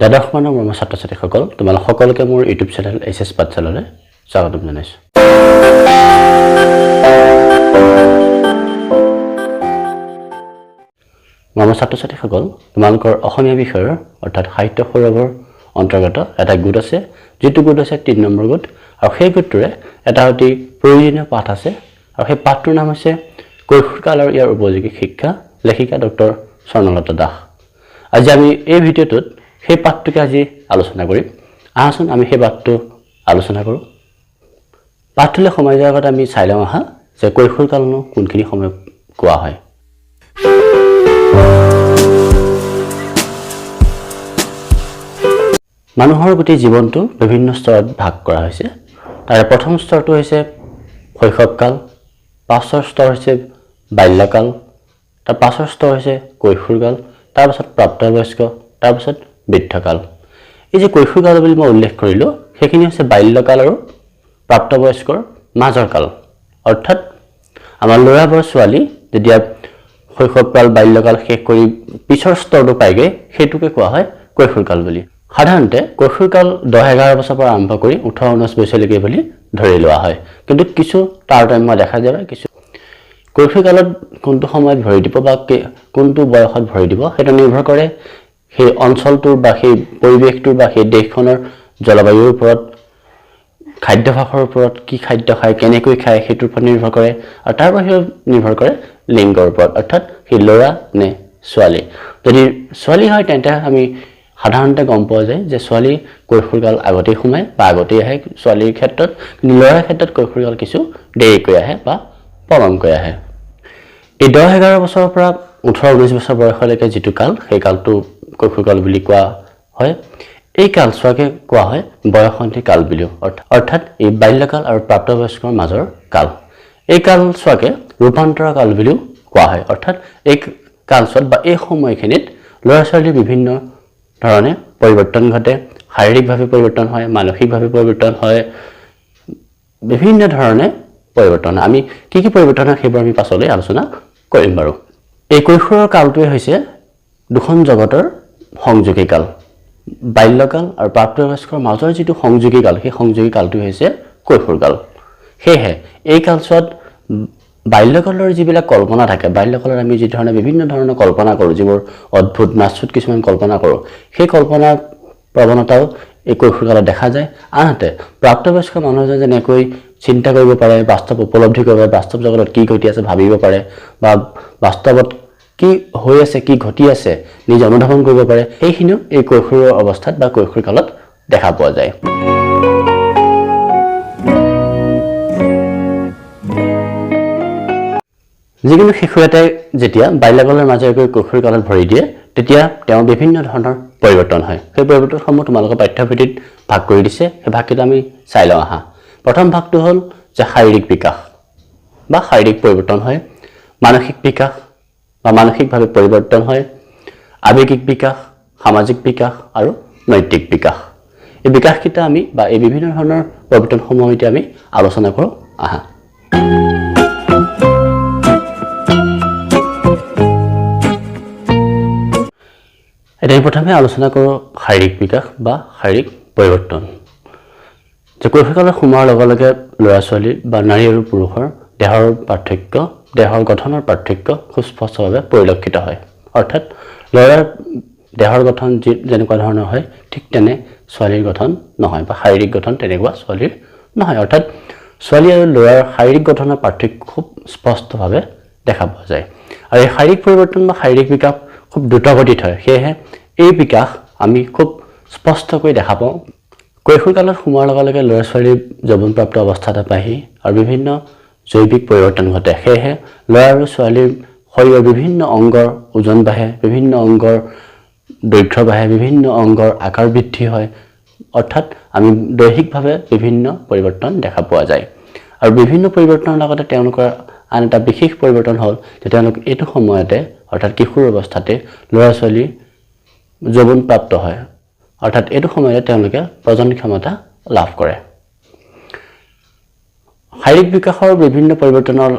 দ্বাদশ মানৰ মৰমৰ ছাত্ৰ ছাত্ৰীসকল তোমালোক সকলোকে মোৰ ইউটিউব চেনেল এছএছ পাঠশালালৈ স্বাগতম জনাইছোঁ। মৰমৰ ছাত্ৰ ছাত্ৰীসকল তোমালোকৰ অসমীয়া বিষয়ৰ অৰ্থাৎ সাহিত্য সৌৰভৰ অন্তৰ্গত এটা গোট আছে, যিটো গোট আছে ৩ নম্বৰ গোট, আৰু সেই গোটটোৰে এটা অতি প্ৰয়োজনীয় পাঠ আছে, আৰু সেই পাঠটোৰ নাম হৈছে কৈশোৰকাল আৰু ইয়াৰ উপযোগী শিক্ষা, লেখিকা ডক্টৰ স্বৰ্ণলতা দাস। আজি আমি এই ভিডিঅ'টোত সেই পাঠটোকে আজি আলোচনা কৰিম। আহাচোন আমি সেই পাঠটো আলোচনা কৰোঁ। পাঠটোলৈ সময় যোৱাৰ আগত আমি চাই লওঁ আহা যে কৈশোৰকালনো কোনখিনি সময় কোৱা হয়। মানুহৰ গোটেই জীৱনটো বিভিন্ন স্তৰত ভাগ কৰা হৈছে। তাৰে প্ৰথম স্তৰটো হৈছে শৈশৱকাল, পাছৰ স্তৰ হৈছে বাল্যকাল, তাৰ পাছৰ স্তৰ হৈছে কৈশোৰকাল, তাৰপাছত প্ৰাপ্তবয়স্ক, তাৰপাছত বৃদ্ধকাল। এই যে কৈশোৰকাল বুলি মই উল্লেখ কৰিলোঁ, সেইখিনি হৈছে বাল্যকাল আৰু প্ৰাপ্তবয়স্কৰ মাজৰ কাল। অৰ্থাৎ আমাৰ ল'ৰা বা ছোৱালী যেতিয়া শৈশৱকাল বাল্যকাল শেষ কৰি পিছৰ স্তৰটো পায়গৈ, সেইটোকে কোৱা হয় কৈশোৰকাল বুলি। সাধাৰণতে কৈশোৰকাল 10-11 বছৰৰ পৰা আৰম্ভ কৰি 18-19 বছৰলৈকে বুলি ধৰি লোৱা হয়, কিন্তু কিছু তাৰতম্য দেখা যায়। কিছু কৈশোৰকালত কোনটো সময়ত ভৰি দিব বা কোনটো বয়সত ভৰি দিব সেইটো নিৰ্ভৰ কৰে সেই অঞ্চলটোৰ বা সেই পৰিৱেশটোৰ বা সেই দেশখনৰ জলবায়ুৰ ওপৰত, খাদ্যাভ্যাসৰ ওপৰত, কি খাদ্য খায়, কেনেকৈ খায় সেইটোৰ ওপৰত নিৰ্ভৰ কৰে, আৰু তাৰ বাহিৰেও নিৰ্ভৰ কৰে লিংগৰ ওপৰত, অৰ্থাৎ সেই ল'ৰা নে ছোৱালী। যদি ছোৱালী হয় তেন্তে আমি সাধাৰণতে গম পোৱা যায় যে ছোৱালী কৈশোৰকাল আগতেই সোমায় বা আগতেই আহে ছোৱালীৰ ক্ষেত্ৰত, কিন্তু ল'ৰাৰ ক্ষেত্ৰত কৈশোৰকাল কিছু দেৰিকৈ আহে বা পলমকৈ আহে। এই 10-11 বছৰৰ পৰা 18-19 বছৰ বয়সলৈকে যিটো কাল, সেই কালটো কৈশোৰকাল বুলি কোৱা হয়। এই কালছোৱাকে কোৱা হয় বয়সন্ধি কাল বুলিও, অৰ্থাৎ এই বাল্যকাল আৰু প্ৰাপ্তবয়স্কৰ মাজৰ কাল। এই কালছোৱাকে ৰূপান্তৰ কাল বুলিও কোৱা হয়, অৰ্থাৎ এই কালছোৱাত বা এই সময়খিনিত ল'ৰা ছোৱালীৰ বিভিন্ন ধৰণে পৰিৱৰ্তন ঘটে, শাৰীৰিকভাৱে পৰিৱৰ্তন হয়, মানসিকভাৱে পৰিৱৰ্তন হয়, বিভিন্ন ধৰণে পৰিৱৰ্তন। আমি কি কি পৰিৱৰ্তন হয় সেইবোৰ আমি পাছলৈ আলোচনা কৰিম বাৰু। এই কৈশোৰৰ কালটোৱে হৈছে দুখন জগতৰ সংযোগী কাল। বাল্যকাল আৰু প্ৰাপ্তবয়স্কৰ মাজৰ যিটো সংযোগী কাল, সেই সংযোগী কালটো হৈছে কৈশোৰকাল। সেয়েহে এই কালছোৱাত বাল্যকালৰ যিবিলাক কল্পনা থাকে, বাল্যকালত আমি যি ধৰণে বিভিন্ন ধৰণৰ কল্পনা কৰোঁ, যিবোৰ অদ্ভুত নাচুত কিছুমান কল্পনা কৰোঁ, সেই কল্পনাৰ প্ৰৱণতাও এই কৈশোৰকালত দেখা যায়। আনহাতে প্ৰাপ্তবয়স্ক মানুহজন যেনেকৈ চিন্তা কৰিব পাৰে, বাস্তৱ উপলব্ধি কৰিব পাৰে, বাস্তৱ জগতত কি ঘটি আছে ভাবিব পাৰে, বা বাস্তৱত কি হৈ আছে, কি ঘটি আছে নিজে অনুধাৱন কৰিব পাৰে, সেইখিনিও এই কৈশোৰৰ অৱস্থাত বা কৈশোৰ কালত দেখা পোৱা যায়। যিকোনো শিশু এটাই যেতিয়া বাল্যকালৰ মাজেৰে গৈ কৈশোৰ কালত ভৰি দিয়ে, তেতিয়া তেওঁ বিভিন্ন ধৰণৰ পৰিৱৰ্তন হয়। সেই পৰিৱৰ্তনসমূহ তোমালোকৰ পাঠ্যপুথিত ভাগ কৰি দিছে, সেই ভাগকেইটা আমি চাই লওঁ আহা। প্ৰথম ভাগটো হ'ল যে শাৰীৰিক বিকাশ বা শাৰীৰিক পৰিৱৰ্তন হয়, মানসিক বিকাশ বা মানসিকভাৱে পৰিৱৰ্তন হয়, আৱেগিক বিকাশ, সামাজিক বিকাশ আৰু নৈতিক বিকাশ। এই বিকাশকেইটা আমি বা এই বিভিন্ন ধৰণৰ পৰিৱৰ্তনসমূহ এতিয়া আমি আলোচনা কৰোঁ আহা। এতিয়া প্ৰথমে আলোচনা কৰোঁ শাৰীৰিক বিকাশ বা শাৰীৰিক পৰিৱৰ্তন। যে কৈশোৰকালত সোমোৱাৰ লগে লগে ল'ৰা ছোৱালী বা নাৰী আৰু পুৰুষৰ দেহৰ পাৰ্থক্য, দেহৰ গঠনৰ পাৰ্থক্য সুস্পষ্টভাৱে পৰিলক্ষিত হয়। অৰ্থাৎ ল'ৰাৰ দেহৰ গঠন যেনেকুৱা ধৰণৰ হয়, ঠিক তেনে ছোৱালীৰ গঠন নহয়, বা শাৰীৰিক গঠন তেনেকুৱা ছোৱালীৰ নহয়। অৰ্থাৎ ছোৱালী আৰু ল'ৰাৰ শাৰীৰিক গঠনৰ পাৰ্থক্য খুব স্পষ্টভাৱে দেখা পোৱা যায়, আৰু এই শাৰীৰিক পৰিৱৰ্তন বা শাৰীৰিক বিকাশ খুব দ্ৰুতগতিত হয়। সেয়েহে এই বিকাশ আমি খুব স্পষ্টকৈ দেখা পাওঁ। কৈশোৰকালত সোমোৱাৰ লগে লগে ল'ৰা ছোৱালীৰ যৌৱনপ্ৰাপ্ত অৱস্থা এটা পায়হি আৰু বিভিন্ন জৈৱিক পৰিৱৰ্তন ঘটে। সেয়েহে ল'ৰা আৰু ছোৱালীৰ শৰীৰৰ বিভিন্ন অংগৰ ওজন বাঢ়ে, বিভিন্ন অংগৰ দৈৰ্ঘ্য বাঢ়ে, বিভিন্ন অংগৰ আকাৰ বৃদ্ধি হয়। অৰ্থাৎ আমি দৈহিকভাৱে বিভিন্ন পৰিৱৰ্তন দেখা পোৱা যায়। আৰু বিভিন্ন পৰিৱৰ্তনৰ লগতে তেওঁলোকৰ আন এটা বিশেষ পৰিৱৰ্তন হ'ল যে তেওঁলোক এইটো সময়তে, অৰ্থাৎ কিশোৰ অৱস্থাতে ল'ৰা ছোৱালী যৌৱনপ্ৰাপ্ত হয়, অৰ্থাৎ এইটো সময়তে তেওঁলোকে প্ৰজনন ক্ষমতা লাভ কৰে। শাৰীৰিক বিকাশৰ বিভিন্ন পৰিৱৰ্তনৰ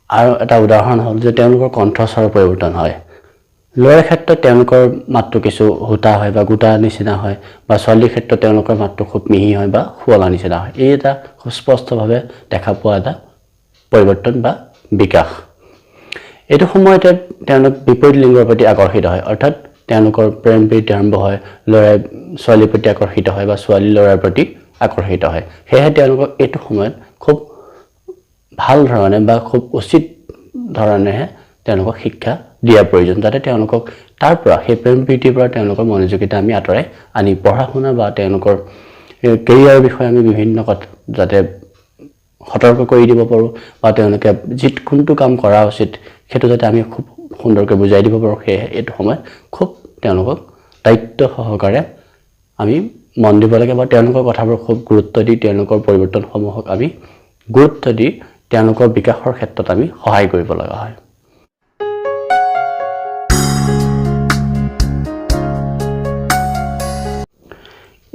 আৰু এটা উদাহৰণ হ'ল যে তেওঁলোকৰ কণ্ঠস্বৰৰ পৰিৱৰ্তন হয়। ল'ৰাৰ ক্ষেত্ৰত তেওঁলোকৰ মাতটো কিছু হোতা হয় বা গোটা নিচিনা হয়, বা ছোৱালীৰ ক্ষেত্ৰত তেওঁলোকৰ মাতটো খুব মিহি হয় বা শুৱলা নিচিনা হয়। এই এটা খুব স্পষ্টভাৱে দেখা পোৱা এটা পৰিৱৰ্তন বা বিকাশ। এইটো সময়তে তেওঁলোক বিপৰীত লিংগৰ প্ৰতি আকৰ্ষিত হয়, অৰ্থাৎ তেওঁলোকৰ প্ৰেম প্ৰীতি আৰম্ভ হয়, ল'ৰাই ছোৱালীৰ প্ৰতি আকৰ্ষিত হয় বা ছোৱালী ল'ৰাৰ প্ৰতি আকৰ্ষিত হয়। সেয়েহে তেওঁলোকক এইটো সময়ত খুব ভাল ধৰণে বা খুব উচিত ধৰণেহে তেওঁলোকক শিক্ষা দিয়াৰ প্ৰয়োজন, যাতে তেওঁলোকক তাৰ পৰা সেই প্ৰেম প্ৰীতিৰ পৰা তেওঁলোকৰ মনোযোগিতা আমি আঁতৰাই আনি পঢ়া শুনা বা তেওঁলোকৰ কেৰিয়াৰৰ বিষয়ে আমি বিভিন্ন কথা যাতে সতৰ্ক কৰি দিব পাৰোঁ, বা তেওঁলোকে কোনটো কাম কৰা উচিত সেইটো যাতে আমি খুব সুন্দৰকৈ বুজাই দিব পাৰোঁ। সেয়েহে এইটো সময়ত খুব তেওঁলোকক দায়িত্ব সহকাৰে আমি মন দিব লাগে, বা তেওঁলোকৰ কথাবোৰ খুব গুৰুত্ব দি তেওঁলোকৰ পৰিৱৰ্তনসমূহক আমি গুৰুত্ব দি তেওঁলোকৰ বিকাশৰ ক্ষেত্ৰত আমি সহায় কৰিব লগা হয়।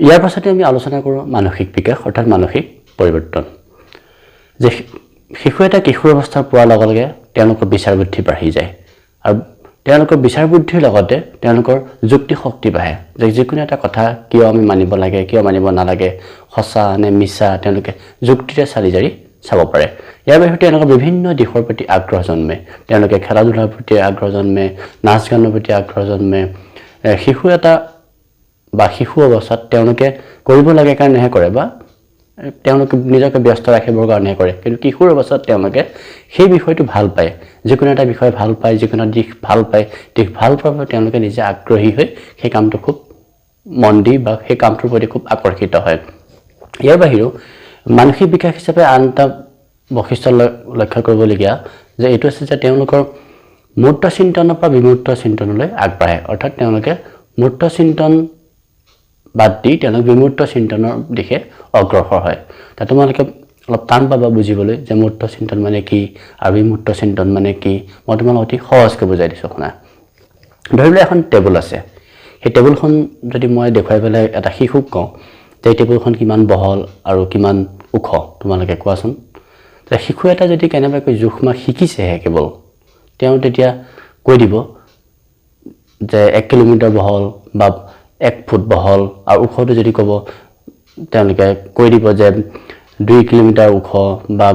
ইয়াৰ পাছতে আমি আলোচনা কৰোঁ মানসিক বিকাশ অৰ্থাৎ মানসিক পৰিৱৰ্তন। যে শিশু এটা কিশোৰ অৱস্থা পোৱাৰ লগে লগে তেওঁলোকৰ বিচাৰ বুদ্ধি বাঢ়ি যায়, আৰু তেওঁলোকৰ বিচাৰ বুদ্ধিৰ লগতে তেওঁলোকৰ যুক্তি শক্তি বাঢ়ে, যে যিকোনো এটা কথা কিয় আমি মানিব লাগে, কিয় মানিব নালাগে, সঁচা নে মিছা তেওঁলোকে যুক্তিৰে চালি জাৰি চাব পাৰে। ইয়াৰ বাহিৰে তেওঁলোকৰ বিভিন্ন দিশৰ প্ৰতি আগ্ৰহ জন্মে, তেওঁলোকে খেলা ধূলাৰ প্ৰতি আগ্ৰহ জন্মে, নাচ গানৰ প্ৰতি আগ্ৰহ জন্মে। শিশু এটা বা শিশু অৱস্থাত তেওঁলোকে কৰিব লাগে কাৰণেহে কৰে, বা তেওঁলোকে নিজকে ব্যস্ত ৰাখিবৰ কাৰণেহে কৰে, কিন্তু কিশোৰ অৱস্থাত তেওঁলোকে সেই বিষয়টো ভাল পায়, যিকোনো এটা বিষয় ভাল পায়, যিকোনো দিশ ভাল পায়, দিশ ভাল পোৱাৰ বাবে তেওঁলোকে নিজে আগ্ৰহী হৈ সেই কামটো খুব মন দি বা সেই কামটোৰ প্ৰতি খুব আকৰ্ষিত হয়। ইয়াৰ বাহিৰেও মানসিক বিকাশ হিচাপে আন এটা বৈশিষ্ট্য লক্ষ্য কৰিবলগীয়া যে এইটো আছে যে তেওঁলোকৰ মূৰ্ত চিন্তনৰ পৰা বিমূৰ্ত চিন্তনলৈ আগবাঢ়ে, অৰ্থাৎ তেওঁলোকে মূৰ্ত চিন্তন বাদ দি তেওঁলোক বিমূৰ্ত চিন্তনৰ দিশে অগ্ৰসৰ হয়। তাত তোমালোকে অলপ টান পাবা বুজিবলৈ যে মূৰ্ত চিন্তন মানে কি আৰু বিমূৰ্ত চিন্তন মানে কি। মই তোমালোক অতি সহজকৈ বুজাই দিছোঁ শুনা। ধৰি লোৱা এখন টেবুল আছে, সেই টেবুলখন যদি মই দেখুৱাই পেলাই এটা শিশুক কওঁ যে এই টেবুলখন কিমান বহল আৰু কিমান ওখ, তোমালোকে কোৱাচোন। শিশু এটা যদি কেনেবাকৈ জোখ মাখ শিকিছেহে কেৱল, তেওঁ তেতিয়া কৈ দিব যে 1 কিলোমিটাৰ বহল বা 1 ফুট বহল, আৰু ওখটো যদি ক'ব তেওঁলোকে কৈ দিব যে 2 কিলোমিটাৰ ওখ বা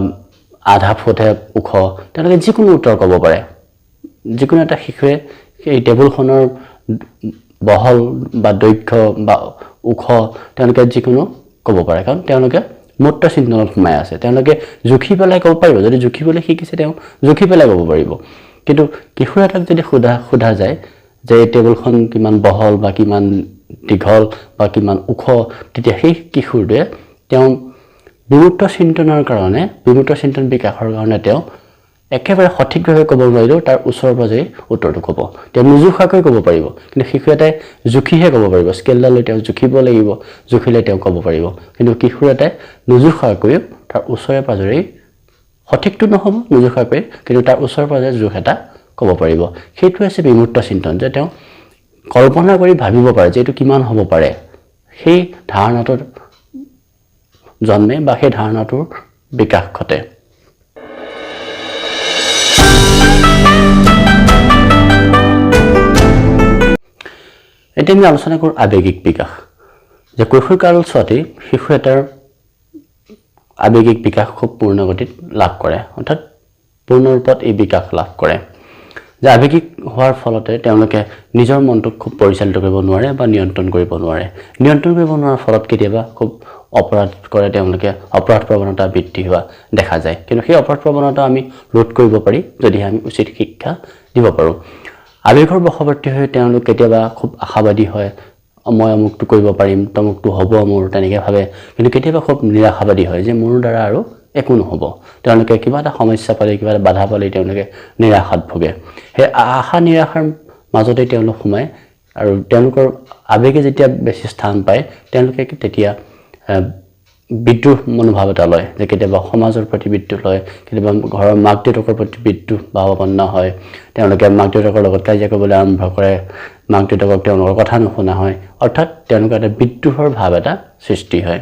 আধা ফুটহে ওখ। তেওঁলোকে যিকোনো উত্তৰ ক'ব পাৰে। যিকোনো এটা শিশুৱে সেই টেবুলখনৰ বহল বা দৈৰ্ঘ্য বা ওখ তেওঁলোকে যিকোনো ক'ব পাৰে, কাৰণ তেওঁলোকে মূৰ্ত চিন্তনত সোমাই আছে। তেওঁলোকে জুখি পেলাই ক'ব পাৰিব, যদি জুখিবলৈ শিকিছে তেওঁ জুখি পেলাই ক'ব পাৰিব। কিন্তু কিশোৰ এটাক যদি সোধা যায় যে এই টেবুলখন কিমান বহল বা কিমান দীঘল বা কিমান ওখ, তেতিয়া সেই কিশোৰটোৱে তেওঁ বিমূৰ্ত চিন্তনৰ কাৰণে, বিমূৰ্ত চিন্তন বিকাশৰ কাৰণে তেওঁ একেবাৰে সঠিকভাৱে ক'ব নোৱাৰিলেও তাৰ ওচৰ পাজৰে উত্তৰটো ক'ব। তেওঁ নুজুখাকৈ ক'ব পাৰিব, কিন্তু শিশু এটাই জুখিহে ক'ব পাৰিব। স্কেলডাল লৈ তেওঁ জুখিব লাগিব, জুখিলে তেওঁ ক'ব পাৰিব। কিন্তু কিশোৰ এটাই নুজুখাকৈও তাৰ ওচৰে পাজৰেই, সঠিকটো নহ'ব নুজুখাকৈ, কিন্তু তাৰ ওচৰে পাজৰে জোখ এটা ক'ব পাৰিব। সেইটো হৈছে বিমূৰ্ত চিন্তন, যে তেওঁ কল্পনা কৰি ভাবিব পাৰে যে এইটো কিমান হ'ব পাৰে। সেই ধাৰণাটোৰ জন্মে বা সেই ধাৰণাটোৰ বিকাশ ঘটে। এতিয়া আমি আলোচনা কৰোঁ আৱেগিক বিকাশ। যে কৈশোৰ কালছোৱাতেই শিশু এটাৰ আৱেগিক বিকাশ খুব পূৰ্ণ গতিত লাভ কৰে, অৰ্থাৎ পূৰ্ণৰূপত এই বিকাশ লাভ কৰে। যে আৱেগিক হোৱাৰ ফলতে তেওঁলোকে নিজৰ মনটোক খুব পৰিচালিত কৰিব নোৱাৰে বা নিয়ন্ত্ৰণ কৰিব নোৱাৰে। নিয়ন্ত্ৰণ কৰিব নোৱাৰাৰ ফলত কেতিয়াবা খুব অপৰাধ কৰে, তেওঁলোকে অপৰাধ প্ৰৱণতা বৃদ্ধি হোৱা দেখা যায়। কিন্তু সেই অপৰাধ প্ৰৱণতা আমি ৰোধ কৰিব পাৰি যদিহে আমি উচিত শিক্ষা দিব পাৰোঁ। আৱেগৰ বশৱৰ্তী হৈ তেওঁলোক কেতিয়াবা খুব আশাবাদী হয়, মই অমুকটো কৰিব পাৰিম, তমুকটো হ'ব মোৰ, তেনেকৈ ভাবে। কিন্তু কেতিয়াবা খুব নিৰাশাবাদী হয় যে মোৰ দ্বাৰা আৰু একো নহ'ব। তেওঁলোকে কিবা এটা সমস্যা পালে, কিবা এটা বাধা পালে তেওঁলোকে নিৰাশাত ভোগে। সেই আশা নিৰাশাৰ মাজতে তেওঁলোক সোমায়, আৰু তেওঁলোকৰ আৱেগে যেতিয়া বেছি স্থান পায় তেওঁলোকে তেতিয়া বিদ্ৰোহ মনোভাৱ এটা লয়, যে কেতিয়াবা সমাজৰ প্ৰতি বিদ্ৰোহ লয়, কেতিয়াবা ঘৰৰ মাক দেউতাকৰ প্ৰতি বিদ্ৰোহ ভাৱাপন্ন হয়। তেওঁলোকে মাক দেউতাকৰ লগত কাজিয়া কৰিবলৈ আৰম্ভ কৰে, মাক দেউতাকক তেওঁলোকৰ কথা নুশুনা হয়, অৰ্থাৎ তেওঁলোকৰ এটা বিদ্ৰোহৰ ভাৱ এটা সৃষ্টি হয়।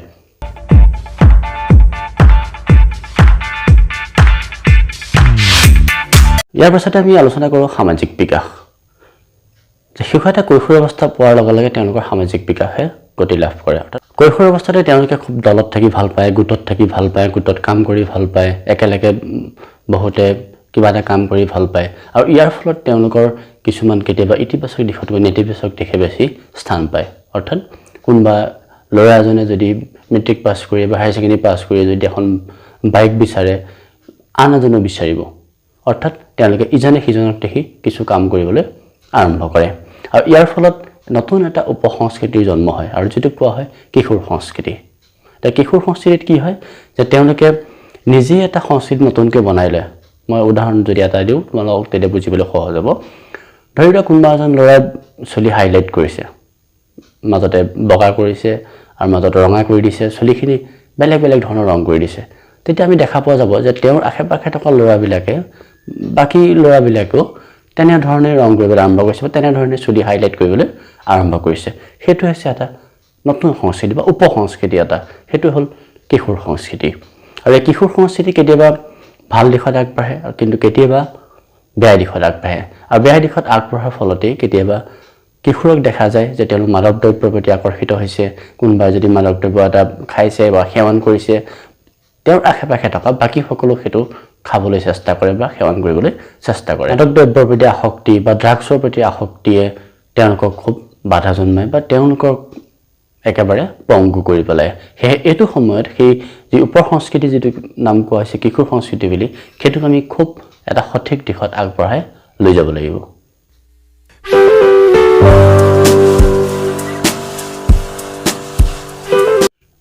ইয়াৰ পাছতে আমি আলোচনা কৰোঁ সামাজিক বিকাশ। যে শিশু এটা কৈশোৰ অৱস্থা পোৱাৰ লগে লগে তেওঁলোকৰ সামাজিক বিকাশে গতি লাভ কৰে অৰ্থাৎ কৈশোৰ অৱস্থাতে তেওঁলোকে খুব দলত থাকি ভাল পায় গোটত থাকি ভাল পায় গোটত কাম কৰি ভাল পায় একেলগে বহুতে কিবা এটা কাম কৰি ভাল পায় আৰু ইয়াৰ ফলত তেওঁলোকৰ কিছুমান কেতিয়াবা ইতিবাচক দিশতকৈ নেতিবাচক দিশে বেছি স্থান পায় অৰ্থাৎ কোনোবা ল'ৰা এজনে যদি মেট্ৰিক পাছ কৰি বা হায়াৰ ছেকেণ্ডেৰী পাছ কৰি যদি এখন বাইক বিচাৰে আন এজনে বিচাৰিব অৰ্থাৎ তেওঁলোকে ইজনে সিজনক দেখি কিছু কাম কৰিবলৈ আৰম্ভ কৰে আৰু ইয়াৰ ফলত নতুন এটা উপসংস্কৃতিৰ জন্ম হয় আৰু যেটো কোৱা হয় কিশোৰ সংস্কৃতি তে কিশোৰ সংস্কৃতিত কি হয় যে তেওঁলোকে নিজে এটা সংস্কৃতি নতুনকৈ বনাই লয় মই উদাহৰণ যদি এটা দিওঁ তোমালোকক তেতিয়া বুজিবলৈ সহজ হ'ব ধৰি লোৱা কোনোবা এজন ল'ৰা চুলি হাইলাইট কৰিছে মাজতে বগা কৰিছে আৰু মাজতে ৰঙা কৰি দিছে চুলিখিনি বেলেগ বেলেগ ধৰণৰ ৰং কৰি দিছে তেতিয়া আমি দেখা পোৱা যাব যে তেওঁৰ আশে-পাশে থকা ল'ৰাবিলাকে বাকি ল'ৰাবিলাকেও তেনে ধৰণে ৰং কৰিবলৈ আৰম্ভ কৰিছে বা তেনে ধৰণে চুলি হাইলাইট কৰিবলৈ আৰম্ভ কৰিছে সেইটো হৈছে এটা নতুন সংস্কৃতি বা উপসংস্কৃতি এটা সেইটো হ'ল কিশোৰ সংস্কৃতি আৰু এই কিশোৰ সংস্কৃতি কেতিয়াবা ভাল দিশত আগবাঢ়ে কিন্তু কেতিয়াবা বেয়া দিশত আগবাঢ়ে আৰু বেয়া দিশত আগবঢ়াৰ ফলতে কেতিয়াবা কিশোৰক দেখা যায় যে তেওঁলোক মাদক দ্ৰব্যৰ প্ৰতি আকৰ্ষিত হৈছে কোনোবাই যদি মাদক দ্ৰব্য এটা খাইছে বা সেৱন কৰিছে তেওঁৰ আশে-পাশে থকা বাকি সকলো হেতু খাবলৈ চেষ্টা কৰে বা সেৱন কৰিবলৈ চেষ্টা কৰে মাদক দ্ৰব্যৰ প্ৰতি আসক্তি বা ড্ৰাগছৰ প্ৰতি আসক্তিয়ে তেওঁলোকক খুব বাধা জন্মায় বা তেওঁলোকক একেবাৰে পংগু কৰি পেলায় সেই এইটো সময়ত সেই যে উপসংস্কৃতি যেটো নাম কোৱা হৈছে কিশোৰ সংস্কৃতি বুলি সেইটো আমি খুব এটা সঠিক দিশত আগবঢ়াই লৈ যাব লাগিব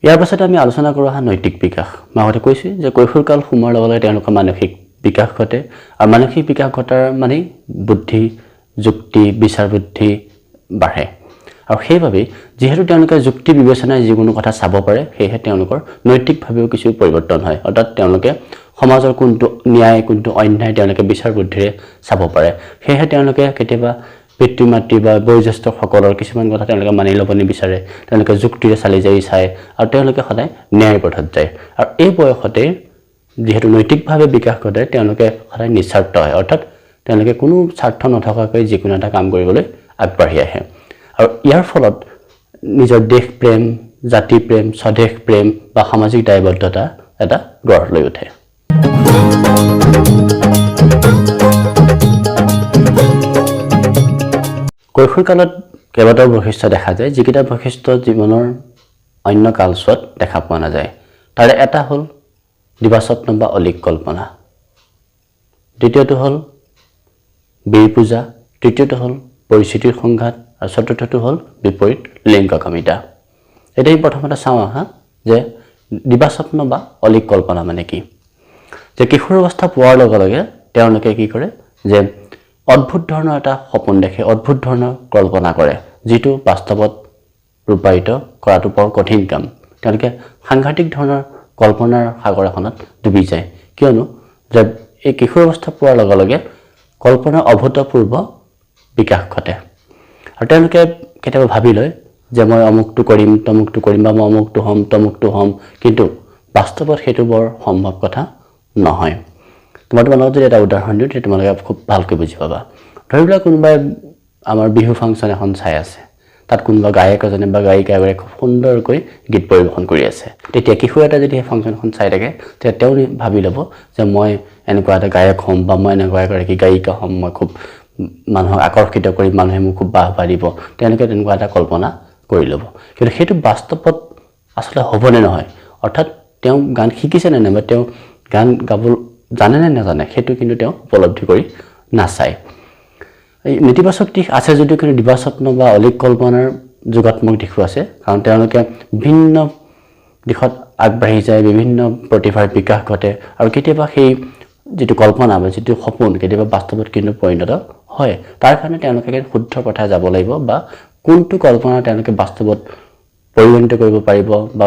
ইয়াৰ পাছতে আমি আলোচনা কৰোঁ নৈতিক বিকাশ মই আগতে কৈছোঁ যে কৈশোৰকাল সোমোৱাৰ লগে লগে তেওঁলোকৰ মানসিক বিকাশ ঘটে আৰু মানসিক বিকাশ ঘটাৰ মানে বুদ্ধি যুক্তি বিচাৰ বুদ্ধি বাঢ়ে আৰু সেইভাবে যেহেতু তেওঁলোকে যুক্তি বিবেচনায় যিকোনো কথা চাব পাৰে সেয়ে তেওঁলোকৰ নৈতিকভাৱেও কিছু পৰিৱৰ্তন হয় অৰ্থাৎ তেওঁলোকে সমাজৰ কোনটো ন্যায় কোনটো অন্যায় তেওঁলোকে বিচাৰ বুদ্ধিৰে চাব পাৰে সেয়ে তেওঁলোকে কেতিয়াবা পিতৃ মাতৃ বা বয়োজ্যেষ্ঠ সকলৰ কিছুমান কথা তেওঁলোকে মানি ল'ব নিবিচাৰে তেওঁলোকে যুক্তিৰে চালি জাৰি চায় আৰু তেওঁলোকে সদায় ন্যায় পথত যায় আৰু এই বয়সতে যেহেতু নৈতিকভাৱে বিকাশ ঘটে তেওঁলোকে সদায় নিস্বাৰ্থ হয় অৰ্থাৎ তেওঁলোকে কোনো স্বাৰ্থ নথকাকৈ যিকোনো এটা কাম কৰিবলৈ আগবাঢ়ি আহে আৰু ইয়াৰ ফলত নিজৰ দেশ প্ৰেম জাতি প্ৰেম স্বদেশ প্ৰেম বা সামাজিক দায়বদ্ধতা এটা গঢ় লৈ উঠে কৈশোৰকালত কেইবাটাও বৈশিষ্ট্য দেখা যায় যিকেইটা বৈশিষ্ট্য জীৱনৰ অন্য কালছোৱাত দেখা পোৱা নাযায় তাৰে এটা হ'ল দিবাস্বপ্ন বা অলিক কল্পনা দ্বিতীয়টো হ'ল বীৰ পূজা তৃতীয়টো হ'ল পৰিস্থিতিৰ সংঘাত আৰু চতুৰ্থটো হ'ল বিপৰীত লিংগকামিতা এটাই প্ৰথমতে চাওঁ যে দিবাস্বপ্ন বা অলিক কল্পনা মানে কি যে কিশোৰ অৱস্থা পোৱাৰ লগে লগে তেওঁলোকে কি কৰে যে অদ্ভুত ধৰণৰ এটা সপোন দেখে অদ্ভুত ধৰণৰ কল্পনা কৰে যেটো বাস্তৱত ৰূপায়িত কৰাটো বৰ কঠিন কাম তেওঁলোকে সাংঘাতিক ধৰণৰ কল্পনাৰ সাগৰ এখনত ডুবি যায় কিয়নো যে এই কিশোৰ অৱস্থা পোৱাৰ লগে লগে কল্পনাৰ অভূতপূৰ্ব বিকাশ ঘটে আৰু তেওঁলোকে কেতিয়াবা ভাবি লয় যে মই অমুকটো কৰিম তমুকটো কৰিম বা মই অমুকটো হ'ম তমুকটো হ'ম কিন্তু বাস্তৱত সেইটো বৰ সম্ভৱ কথা নহয় তোমালোকক যদি এটা উদাহৰণ দিওঁ তেতিয়া তোমালোকে খুব ভালকৈ বুজি পাবা ধৰি লোৱা কোনোবাই আমাৰ বিহু ফাংচন এখন চাই আছে তাত কোনোবা গায়ক এজনে বা গায়িকা এগৰাকী খুব সুন্দৰকৈ গীত পৰিৱেশন কৰি আছে তেতিয়া কিশোৰ এটা যদি এই ফাংচনখন চাই থাকে তেতিয়া তেওঁ ভাবি ল'ব যে মই এনেকুৱা এটা গায়ক হ'ম বা মই এনেকুৱা এগৰাকী গায়িকা হ'ম মই খুব মানুহক আকৰ্ষিত কৰি মানুহে মোক খুব বাহবা দিব তেওঁলোকে তেনেকুৱা এটা কল্পনা কৰি ল'ব কিন্তু সেইটো বাস্তৱত আসলে হ'বনে নহয় অৰ্থাৎ তেওঁ গান শিকিছে নে নাই বা তেওঁ গান গাব জানে নে নাজানে সেইটো কিন্তু তেওঁ উপলব্ধি কৰি নাচায় এই নেতিবাচক দিশ আছে যদিও কিন্তু দিবাস্বপ্ন বা অলিক কল্পনাৰ যোগাত্মক দিশো আছে কাৰণ তেওঁলোকে ভিন্ন দিশত আগবাঢ়ি যায় বিভিন্ন প্ৰতিভাৰ বিকাশ ঘটে আৰু কেতিয়াবা সেই যেটো কল্পনা বা যেটো সপোন কেতিয়াবা বাস্তৱত কিন্তু পৰিণত হয় তাৰ কাৰণে তেওঁলোকে শুদ্ধ পথে যাব লাগিব বা কোনটো কল্পনা তেওঁলোকে বাস্তৱত পৰিগণিত কৰিব পাৰিব বা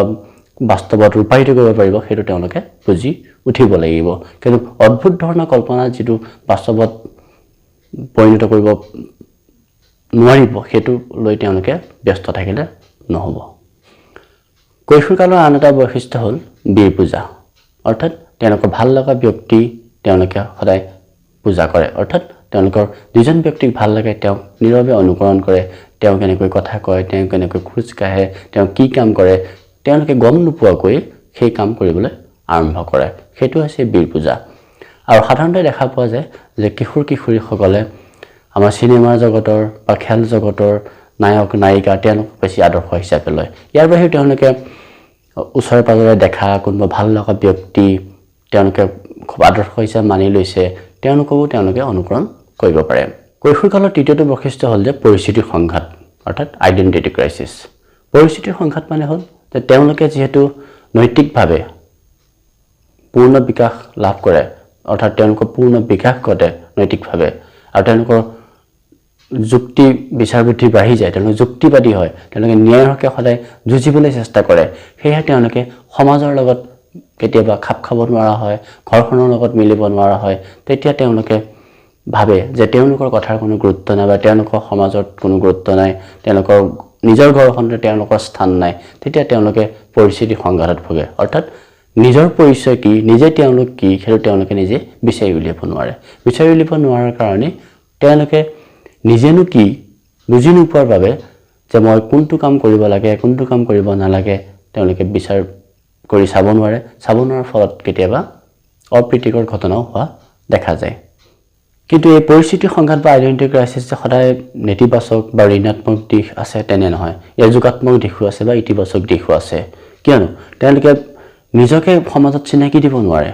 বাস্তৱত ৰূপায়িত কৰিব পাৰিব সেইটো তেওঁলোকে বুজি উঠিব লাগিব কিন্তু অদ্ভুত ধৰণৰ কল্পনা যেটো বাস্তৱত পৰিণত কৰিব নোৱাৰিব সেইটো লৈ তেওঁলোকে ব্যস্ত থাকিলে নহব কৈশোৰকালৰ আন এটা বৈশিষ্ট্য হ'ল বীৰ পূজা অৰ্থাৎ তেওঁলোকৰ ভাল লগা ব্যক্তি তেওঁলোকে সদায় পূজা কৰে অৰ্থাৎ তেওঁলোকৰ দুজন ব্যক্তিক ভাল লাগে তেওঁ নীৰৱে অনুকৰণ কৰে তেওঁ কেনেকৈ কথা কয় তেওঁ কেনেকৈ খোজ কাঢ়ে তেওঁ কি কাম কৰে তেওঁলোকে গম নোপোৱাকৈ সেই কাম কৰিবলৈ আৰম্ভ কৰে সেইটো হৈছে বীৰ পূজা আৰু সাধাৰণতে দেখা পোৱা যায় যে কিশোৰ কিশোৰীসকলে আমাৰ চিনেমাৰ জগতৰ বা খেল জগতৰ নায়ক নায়িকা তেওঁলোক বেছি আদৰ্শ হিচাপে লয় ইয়াৰ বাহিৰে তেওঁলোকে ওচৰে পাজৰে দেখা কোনোবা ভাল লগা ব্যক্তি তেওঁলোকে খুব আদৰ্শ হিচাপে মানি লৈছে তেওঁলোককো তেওঁলোকে অনুকৰণ কৰিব পাৰে কৈশোৰকালৰ তৃতীয়টো বৈশিষ্ট্য হ'ল যে পৰিস্থিতিৰ সংঘাত অৰ্থাৎ আইডেণ্টিটি ক্ৰাইচিছ পৰিস্থিতিৰ সংঘাত মানে হ'ল যে তেওঁলোকে যিহেতু নৈতিকভাৱে পূৰ্ণ বিকাশ লাভ কৰে অৰ্থাৎ তেওঁলোকৰ পূৰ্ণ বিকাশ ঘটে নৈতিকভাৱে আৰু তেওঁলোকৰ যুক্তি বিচাৰ বুদ্ধি বাঢ়ি যায় তেওঁলোকে যুক্তিবাদী হয় তেওঁলোকে ন্যায়ৰ হকে সদায় যুঁজিবলৈ চেষ্টা কৰে সেয়েহে তেওঁলোকে সমাজৰ লগত কেতিয়াবা খাপ খাব নোৱাৰা হয় ঘৰখনৰ লগত মিলিব নোৱাৰা হয় তেতিয়া তেওঁলোকে ভাবে যে তেওঁলোকৰ কথাৰ কোনো গুৰুত্ব নাই বা তেওঁলোকৰ সমাজত কোনো গুৰুত্ব নাই তেওঁলোকৰ নিজৰ ঘৰখনতে তেওঁলোকৰ স্থান নাই তেতিয়া তেওঁলোকে পৰিস্থিতি সংঘাতত ভোগে অৰ্থাৎ নিজৰ পৰিচয় কি নিজে তেওঁলোক কি সেইটো তেওঁলোকে নিজে বিচাৰি উলিয়াব নোৱাৰাৰ কাৰণে তেওঁলোকে নিজেনো কি বুজি নোপোৱাৰ বাবে যে মই কোনটো কাম কৰিব লাগে কোনটো কাম কৰিব নালাগে তেওঁলোকে বিচাৰ কৰি চাব নোৱাৰাৰ ফলত কেতিয়াবা অপ্ৰীতিকৰ ঘটনাও হোৱা দেখা যায় কিন্তু এই পৰিস্থিতিৰ সংঘাত বা আইডেণ্টিটি ক্ৰাইচিছ যে সদায় নেতিবাচক বা ঋণাত্মক দিশ আছে তেনে নহয় ইয়াৰ যোগাত্মক দিশো আছে বা ইতিবাচক দিশো আছে কিয়নো তেওঁলোকে নিজকে সমাজত চিনাকি দিব নোৱাৰে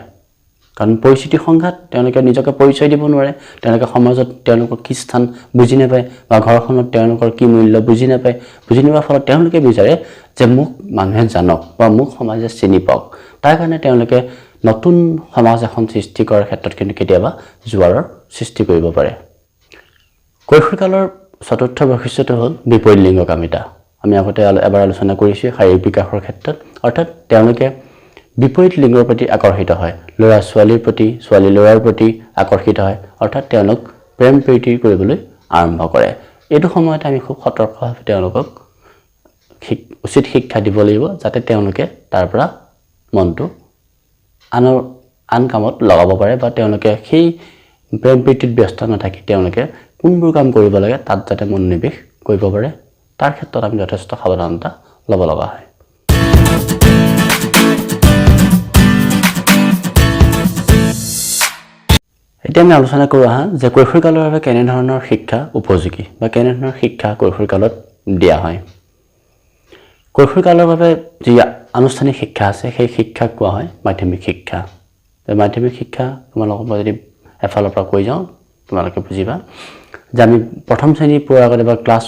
কাৰণ পৰিস্থিতিৰ সংঘাত তেওঁলোকে নিজকে পৰিচয় দিব নোৱাৰে তেওঁলোকে সমাজত তেওঁলোকৰ কি স্থান বুজি নাপায় বা ঘৰখনত তেওঁলোকৰ কি মূল্য বুজি নোপোৱাৰ ফলত তেওঁলোকে বিচাৰে যে মোক মানুহে জানক বা মোক সমাজে চিনি পাওক তাৰ কাৰণে তেওঁলোকে নতুন সমাজ এখন সৃষ্টি কৰাৰ ক্ষেত্ৰত কিন্তু কেতিয়াবা জোৱাৰৰ সৃষ্টি কৰিব পাৰে কৈশোৰকালৰ চতুৰ্থ বৈশিষ্ট্যটো হ'ল বিপৰীত লিংগকামিতা আমি আগতে এবাৰ আলোচনা কৰিছোঁ শাৰীৰিক বিকাশৰ ক্ষেত্ৰত অৰ্থাৎ তেওঁলোকে বিপৰীত লিংগৰ প্ৰতি আকৰ্ষিত হয় ল'ৰা ছোৱালীৰ প্ৰতি ছোৱালী ল'ৰাৰ প্ৰতি আকৰ্ষিত হয় অৰ্থাৎ তেওঁলোক প্ৰেম প্ৰীতি কৰিবলৈ আৰম্ভ কৰে এইটো সময়ত আমি খুব সতৰ্কভাৱে তেওঁলোকক উচিত শিক্ষা দিব লাগিব যাতে তেওঁলোকে তাৰ পৰা মনটো আন কামত লগাব পাৰে বা তেওঁলোকে সেই প্ৰেম প্ৰীতিত ব্যস্ত নাথাকি তেওঁলোকে কোনবোৰ কাম কৰিব লাগে তাত যাতে মনোনিৱেশ কৰিব পাৰে তাৰ ক্ষেত্ৰত আমি যথেষ্ট সাৱধানতা ল'ব লগা হয় এতিয়া আমি আলোচনা কৰোঁ যে কৈশোৰকালৰ বাবে কেনেধৰণৰ শিক্ষা উপযোগী বা কেনেধৰণৰ শিক্ষা কৈশোৰকালত দিয়া হয় কৈশোৰকালৰ বাবে যি আনুষ্ঠানিক শিক্ষা আছে সেই শিক্ষাক কোৱা হয় মাধ্যমিক শিক্ষা মাধ্যমিক শিক্ষা তোমালোকক মই যদি এফালৰ পৰা কৈ যাওঁ তোমালোকে বুজিবা যে আমি প্ৰথম শ্ৰেণী পোৱাৰ আগতে বা ক্লাছ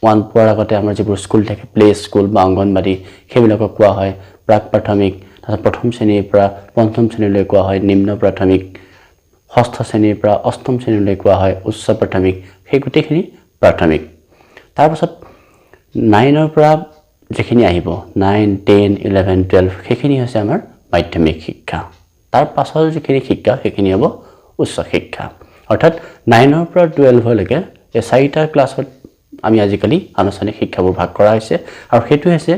1 পোৱাৰ আগতে আমাৰ যিবোৰ স্কুল থাকে প্লে স্কুল বা অংগনবাড়ী সেইবিলাকক কোৱা হয় প্ৰাক প্ৰাথমিক তাৰপিছত প্ৰথম শ্ৰেণীৰ পৰা পঞ্চম শ্ৰেণীলৈ কোৱা হয় নিম্ন প্ৰাথমিক ষষ্ঠ শ্ৰেণীৰ পৰা অষ্টম শ্ৰেণীলৈ কোৱা হয় উচ্চ প্ৰাথমিক সেই গোটেইখিনি প্ৰাথমিক তাৰপাছত 9ৰ পৰা যিখিনি আহিব 9, 10, 11, 12 সেইখিনি হৈছে আমাৰ মাধ্যমিক শিক্ষা তাৰ পাছৰ যিখিনি শিক্ষা সেইখিনি হ'ব উচ্চ শিক্ষা অৰ্থাৎ 9ৰ পৰা 12 লৈকে এই চাৰিটা ক্লাছত আমি আজিকালি আনুষ্ঠানিক শিক্ষাবোৰ ভাগ কৰা হৈছে আৰু সেইটো হৈছে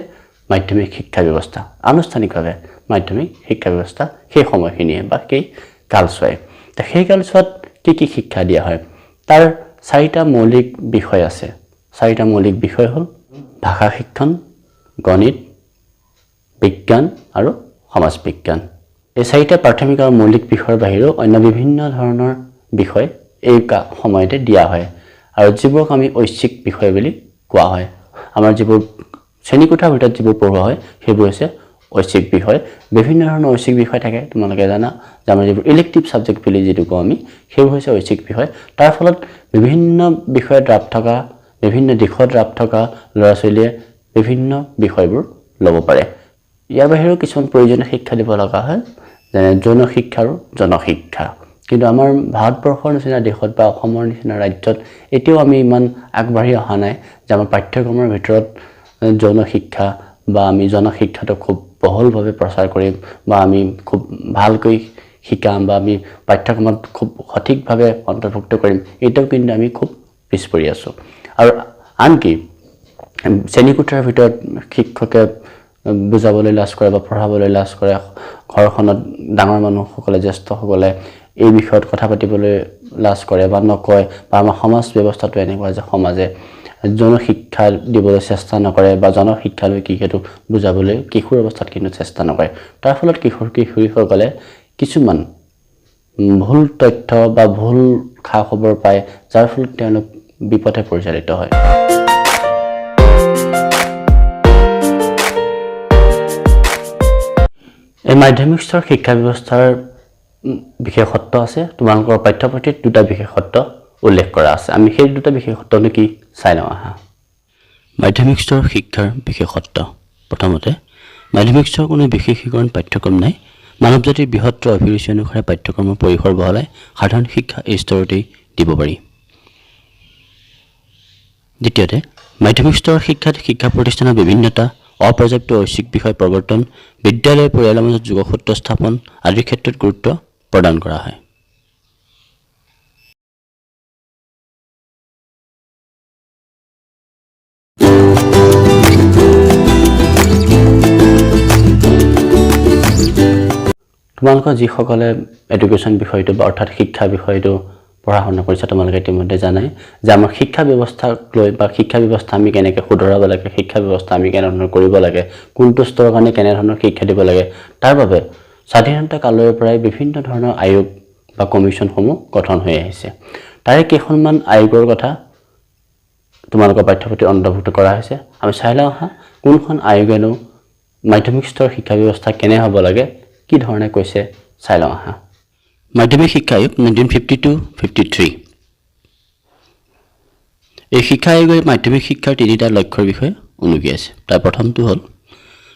মাধ্যমিক শিক্ষা ব্যৱস্থা আনুষ্ঠানিকভাৱে মাধ্যমিক শিক্ষা ব্যৱস্থা সেই সময়খিনিয়ে বা সেই কালছোৱাই সেই কালছোৱাত কি শিক্ষা দিয়া হয় তাৰ চাৰিটা মৌলিক বিষয় আছে চাৰিটা মৌলিক বিষয় হ'ল ভাষা শিক্ষণ গণিত বিজ্ঞান আৰু সমাজ বিজ্ঞান এই চাৰিটা প্ৰাথমিক আৰু মৌলিক বিষয়ৰ বাহিৰেও অন্য বিভিন্ন ধৰণৰ বিষয় এই সময়তে দিয়া হয় আৰু যিবোৰক আমি ঐচ্ছিক বিষয় বুলি কোৱা হয় আমাৰ যিবোৰ শ্ৰেণীকোঠাৰ ভিতৰত যিবোৰ পঢ়োৱা হয় সেইবোৰ হৈছে ঐচ্ছিক বিষয় বিভিন্ন ধৰণৰ ঐচ্ছিক বিষয় থাকে তোমালোকে জানা যে আমাৰ যিবোৰ ইলেক্টিভ সাবজেক্ট বুলি যিটো কওঁ আমি সেইবোৰ হৈছে ঐচ্ছিক বিষয় তাৰ ফলত বিভিন্ন বিষয়ত ৰাপ থকা বিভিন্ন দিশত ৰাপ থকা ল'ৰা ছোৱালীয়ে বিভিন্ন বিষয়বোৰ ল'ব পাৰে ইয়াৰ বাহিৰেও কিছুমান প্ৰয়োজনীয় শিক্ষা দিব লগা হয় যেনে যৌন শিক্ষা আৰু জনশিক্ষা কিন্তু আমাৰ ভাৰতবৰ্ষৰ নিচিনা দেশত বা অসমৰ নিচিনা ৰাজ্যত এতিয়াও আমি ইমান আগবাঢ়ি অহা নাই যে আমাৰ পাঠ্যক্ৰমৰ ভিতৰত যৌন শিক্ষা বা আমি জনশিক্ষাটো খুব বহুলভাৱে প্ৰচাৰ কৰিম বা আমি খুব ভালকৈ শিকাম বা আমি পাঠ্যক্ৰমত খুব সঠিকভাৱে অন্তৰ্ভুক্ত কৰিম এটাও কিন্তু আমি খুব পিছ পৰি আছোঁ আৰু আনকি শ্ৰেণীকোঠাৰ ভিতৰত শিক্ষকে বুজাবলৈ লাজ কৰে বা পঢ়াবলৈ লাজ কৰে ঘৰখনত ডাঙৰ মানুহসকলে জ্যেষ্ঠসকলে এই বিষয়ত কথা পাতিবলৈ লাজ কৰে বা নকয় বা আমাৰ সমাজ ব্যৱস্থাটো এনেকুৱা যে সমাজে জনশিক্ষা দিবলৈ চেষ্টা নকৰে বা জনশিক্ষালৈ কি সেইটো বুজাবলৈ কিশোৰ অৱস্থাত কিন্তু চেষ্টা নকৰে তাৰ ফলত কিশোৰ কিশোৰীসকলে কিছুমান ভুল তথ্য বা ভুল খা খবৰ পায় যাৰ ফলত তেওঁলোক বিপথে পৰিচালিত হয় এই মাধ্যমিক স্তৰ শিক্ষা ব্যৱস্থাৰ বিশেষত্ব আছে তোমালোকৰ পাঠ্যপুথিত দুটা বিশেষত্ব উল্লেখ কৰা আছে আমি সেই দুটা বিশেষত্বনো কি চাই লওঁ আহা মাধ্যমিক স্তৰ শিক্ষাৰ বিশেষত্ব প্ৰথমতে মাধ্যমিক স্তৰ কোনো বিশেষীকৰণ পাঠ্যক্ৰম নাই মানৱ জাতিৰ বৃহত্তৰ অভিৰুচি অনুসাৰে পাঠ্যক্ৰমৰ পৰিসৰ বহলাই সাধাৰণ শিক্ষা এই স্তৰতেই দিব পাৰি দ্বিতীয়তে মাধ্যমিক স্তৰৰ শিক্ষাত শিক্ষা প্ৰতিষ্ঠানৰ বিভিন্নতা অপৰ্যাপ্ত ঐচ্ছিক বিষয় প্ৰৱৰ্তন বিদ্যালয় পৰিয়ালৰ মাজত যোগসূত্ৰ স্থাপন আদিৰ ক্ষেত্ৰত গুৰুত্ব প্ৰদান কৰা হয় তোমালোকৰ যিসকলে এডুকেশ্যন বিষয়টো বা অৰ্থাৎ শিক্ষা বিষয়টো পঢ়া শুনা কৰিছে তোমালোকে ইতিমধ্যে জানাই যে আমাৰ শিক্ষা ব্যৱস্থাক লৈ বা শিক্ষা ব্যৱস্থা আমি কেনেকৈ শুধৰাব লাগে শিক্ষা ব্যৱস্থা আমি কেনেধৰণৰ কৰিব লাগে কোনটো স্তৰৰ কাৰণে কেনেধৰণৰ শিক্ষা দিব লাগে তাৰ বাবে স্বাধীনতা কালৰ পৰাই বিভিন্ন ধৰণৰ আয়োগ বা কমিশ্যনসমূহ গঠন হৈ আহিছে তাৰে কেইখনমান আয়োগৰ কথা তোমালোকৰ পাঠ্যপুথিত অন্তৰ্ভুক্ত কৰা হৈছে আমি চাই লওঁ আহা কোনখন আয়োগেনো মাধ্যমিক স্তৰৰ শিক্ষা ব্যৱস্থা কেনে হ'ব লাগে কি ধৰণে কৈছে চাই লওঁ আহা মাধ্যমিক শিক্ষা আয়োগ 1952-53 এই শিক্ষা আয়োগে মাধ্যমিক শিক্ষাৰ তিনিটা লক্ষ্যৰ বিষয়ে উনুকি আছে তাৰ প্ৰথমটো হ'ল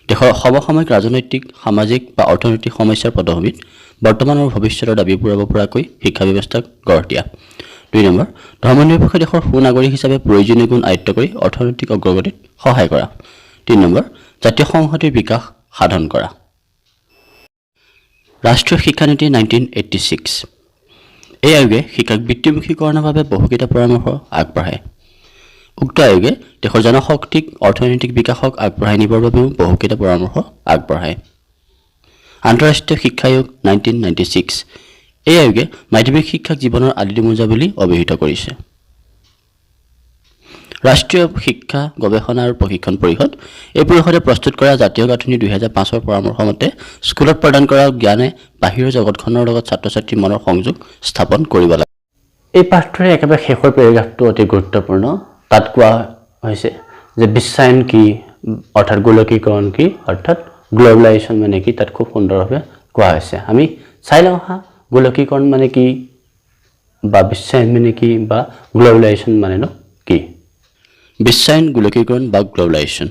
দেশৰ সমসাময়িক ৰাজনৈতিক সামাজিক বা অৰ্থনৈতিক সমস্যাৰ পটভূমিত বৰ্তমান আৰু ভৱিষ্যতৰ দাবী পূৰাব পৰাকৈ শিক্ষা ব্যৱস্থাক গঢ় দিয়া 2 নম্বৰ ধৰ্মনিৰপেক্ষ দেশৰ সুনাগৰিক হিচাপে প্ৰয়োজনীয় গুণ আয়ত্ত কৰি অৰ্থনৈতিক অগ্ৰগতিত সহায় কৰা 3 নম্বৰ জাতীয় সংহতিৰ বিকাশ সাধন কৰা ৰাষ্ট্ৰীয় শিক্ষা নীতি 1986 এই আয়োগে শিক্ষাক বৃত্তিমুখীকৰণৰ বাবে বহুকেইটা পৰামৰ্শ আগবঢ়ায় উক্ত আয়োগে দেশৰ জনশক্তিক অৰ্থনৈতিক বিকাশক আগবঢ়াই নিবৰ বাবেও বহুকেইটা পৰামৰ্শ আগবঢ়ায় আন্তঃৰাষ্ট্ৰীয় শিক্ষা আয়োগ 1996 এই আয়োগে মাধ্যমিক শিক্ষাক জীৱনৰ আদিমোজা বুলি অভিহিত কৰিছে ৰাষ্ট্ৰীয় শিক্ষা গৱেষণা আৰু প্ৰশিক্ষণ পৰিষদ এই পৰিষদে প্ৰস্তুত কৰা জাতীয় গাঁথনি 2005 পৰামৰ্শ মতে স্কুলত প্ৰদান কৰা জ্ঞানে বাহিৰৰ জগতখনৰ লগত ছাত্ৰ ছাত্ৰীৰ মনৰ সংযোগ স্থাপন কৰিব লাগে এই পাঠটোৰ একেবাৰে শেষৰ পেৰাগ্ৰাফটো অতি গুৰুত্বপূৰ্ণ তাত কোৱা হৈছে যে বিশ্বায়ন কি অৰ্থাৎ গোলকীকৰণ কি অৰ্থাৎ গ্লোবালাইজেশ্যন মানে কি তাত খুব সুন্দৰভাৱে কোৱা হৈছে আমি চাই লওঁ হা গোলকীকৰণ মানে কি বা বিশ্বায়ন মানে কি বা গ্লোবালাইজেশ্যন মানে কি বিশ্বায়ন গোলকীকৰণ বা গ্লোবালাইজেশ্যন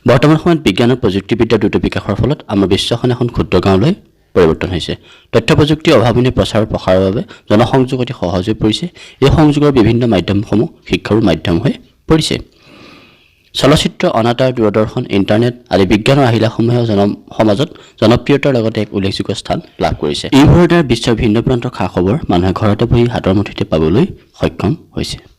বৰ্তমান সময়ত বিজ্ঞান আৰু প্ৰযুক্তিবিদ্যাৰ দ্ৰুত বিকাশৰ ফলত আমাৰ বিশ্বখন এখন ক্ষুদ্ৰ গাঁৱলৈ পৰিৱৰ্তন হৈছে তথ্য প্ৰযুক্তিৰ অভাৱনীয় প্ৰচাৰ প্ৰসাৰৰ বাবে জনসংযোগ অতি সহজ হৈ পৰিছে এই সংযোগৰ বিভিন্ন মাধ্যমসমূহ শিক্ষাৰ মাধ্যম হৈ পৰিছে চলচ্চিত্ৰ অনাতাঁৰ দূৰদৰ্শন ইণ্টাৰনেট আদি বিজ্ঞানৰ আহিলাসমূহে সমাজত জনপ্ৰিয়তাৰ লগতে এক উল্লেখযোগ্য স্থান লাভ কৰিছে এইবোৰৰ দ্বাৰা বিশ্বৰ ভিন্ন প্ৰান্তৰ খা খবৰ মানুহে ঘৰতে বহি হাতৰ মুঠিতে পাবলৈ সক্ষম হৈছে